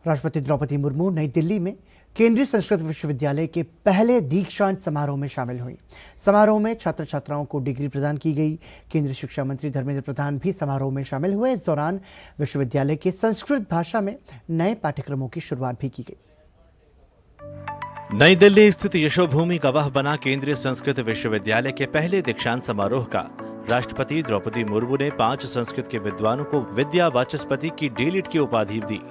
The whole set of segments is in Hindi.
राष्ट्रपति द्रौपदी मुर्मू नई दिल्ली में केंद्रीय संस्कृत विश्वविद्यालय के पहले दीक्षांत समारोह में शामिल हुई। समारोह में छात्र छात्राओं को डिग्री प्रदान की गई। केंद्रीय शिक्षा मंत्री धर्मेंद्र प्रधान भी समारोह में शामिल हुए। इस दौरान विश्वविद्यालय के संस्कृत भाषा में नए पाठ्यक्रमों की शुरुआत भी की गई। नई दिल्ली स्थित यशोभूमि गवाह बना केंद्रीय संस्कृत विश्वविद्यालय के पहले दीक्षांत समारोह का राष्ट्रपति द्रौपदी मुर्मू ने 5 संस्कृत के विद्वानों को विद्या वाचस्पति की डी.लिट की उपाधि दी।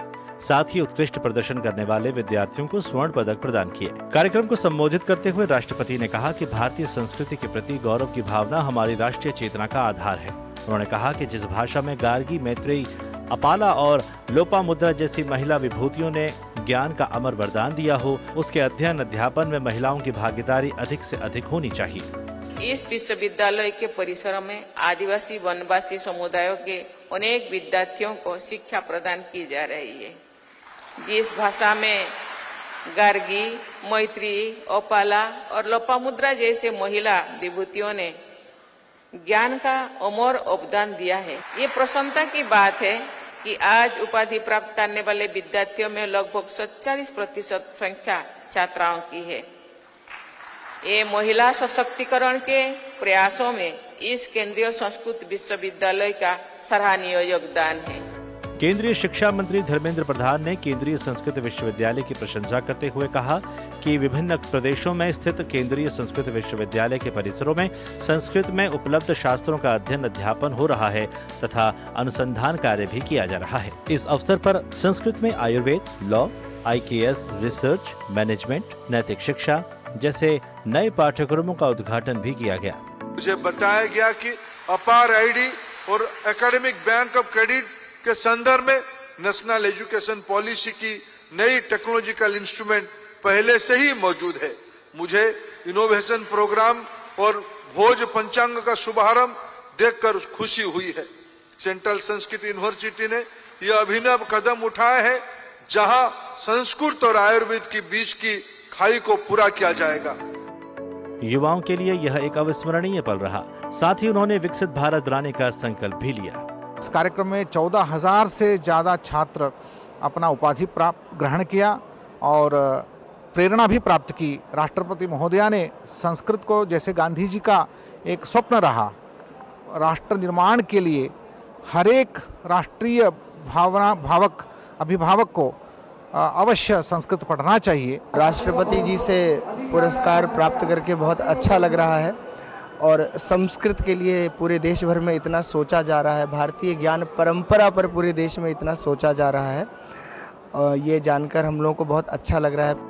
साथ ही उत्कृष्ट प्रदर्शन करने वाले विद्यार्थियों को स्वर्ण पदक प्रदान किए। कार्यक्रम को संबोधित करते हुए राष्ट्रपति ने कहा कि भारतीय संस्कृति के प्रति गौरव की भावना हमारी राष्ट्रीय चेतना का आधार है। उन्होंने कहा कि जिस भाषा में गार्गी, मैत्रेयी, अपाला और लोपामुद्रा जैसी महिला विभूतियों ने ज्ञान का अमर वरदान दिया हो, उसके अध्ययन अध्यापन में महिलाओं की भागीदारी अधिक से अधिक होनी चाहिए। इस विश्वविद्यालय के परिसर में आदिवासी वनवासी समुदायों के अनेक विद्यार्थियों को शिक्षा प्रदान की जा रही है। जिस भाषा में गार्गी, मैत्रेयी, अपाला और लोपामुद्रा जैसे महिला विभूतियों ने ज्ञान का अमर अवदान दिया है, ये प्रसन्नता की बात है कि आज उपाधि प्राप्त करने वाले विद्यार्थियों में लगभग 47% संख्या छात्राओं की है। ये महिला सशक्तिकरण के प्रयासों में इस केंद्रीय संस्कृत विश्वविद्यालय का सराहनीय योगदान है। केंद्रीय शिक्षा मंत्री धर्मेंद्र प्रधान ने केंद्रीय संस्कृत विश्वविद्यालय की प्रशंसा करते हुए कहा कि विभिन्न प्रदेशों में स्थित केंद्रीय संस्कृत विश्वविद्यालय के परिसरों में संस्कृत में उपलब्ध शास्त्रों का अध्ययन अध्यापन हो रहा है तथा अनुसंधान कार्य भी किया जा रहा है। इस अवसर पर संस्कृत में Ayurveda, law, IKS, research, management, नैतिक शिक्षा जैसे नए पाठ्यक्रमों का उद्घाटन भी किया गया। मुझे बताया गया कि अपार ID और एकेडमिक बैंक ऑफ क्रेडिट के संदर्भ में नेशनल एजुकेशन पॉलिसी की नई टेक्नोलॉजिकल इंस्ट्रूमेंट पहले से ही मौजूद है। मुझे इनोवेशन प्रोग्राम और भोज पंचांग का शुभारंभ देखकर खुशी हुई है। सेंट्रल संस्कृत यूनिवर्सिटी ने यह अभिनव कदम उठाया है, जहां संस्कृत और आयुर्वेद के बीच की खाई को पूरा किया जाएगा। युवाओं के लिए यह एक अविस्मरणीय पल रहा। साथ ही उन्होंने विकसित भारत बनाने का संकल्प भी लिया। इस कार्यक्रम में 14,000 से ज़्यादा छात्र अपना उपाधि ग्रहण किया और प्रेरणा भी प्राप्त की। राष्ट्रपति महोदया ने संस्कृत को, जैसे गांधी जी का एक स्वप्न रहा, राष्ट्र निर्माण के लिए हर एक राष्ट्रीय भावक अभिभावक को अवश्य संस्कृत पढ़ना चाहिए। राष्ट्रपति जी से पुरस्कार प्राप्त करके बहुत अच्छा लग रहा है और संस्कृत के लिए पूरे देश भर में इतना सोचा जा रहा है, भारतीय ज्ञान परंपरा पर पूरे देश में इतना सोचा जा रहा है, ये जानकर हम लोगों को बहुत अच्छा लग रहा है।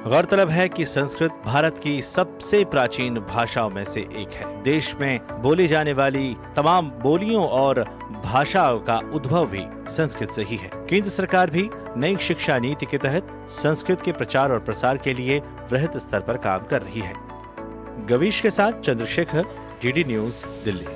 गौरतलब है कि संस्कृत भारत की सबसे प्राचीन भाषाओं में से एक है। देश में बोली जाने वाली तमाम बोलियों और भाषाओं का उद्भव भी संस्कृत से ही है। केंद्र सरकार भी नई शिक्षा नीति के तहत संस्कृत के प्रचार और प्रसार के लिए वृहद स्तर पर काम कर रही है। गवीश के साथ चंद्रशेखर, DD न्यूज, दिल्ली।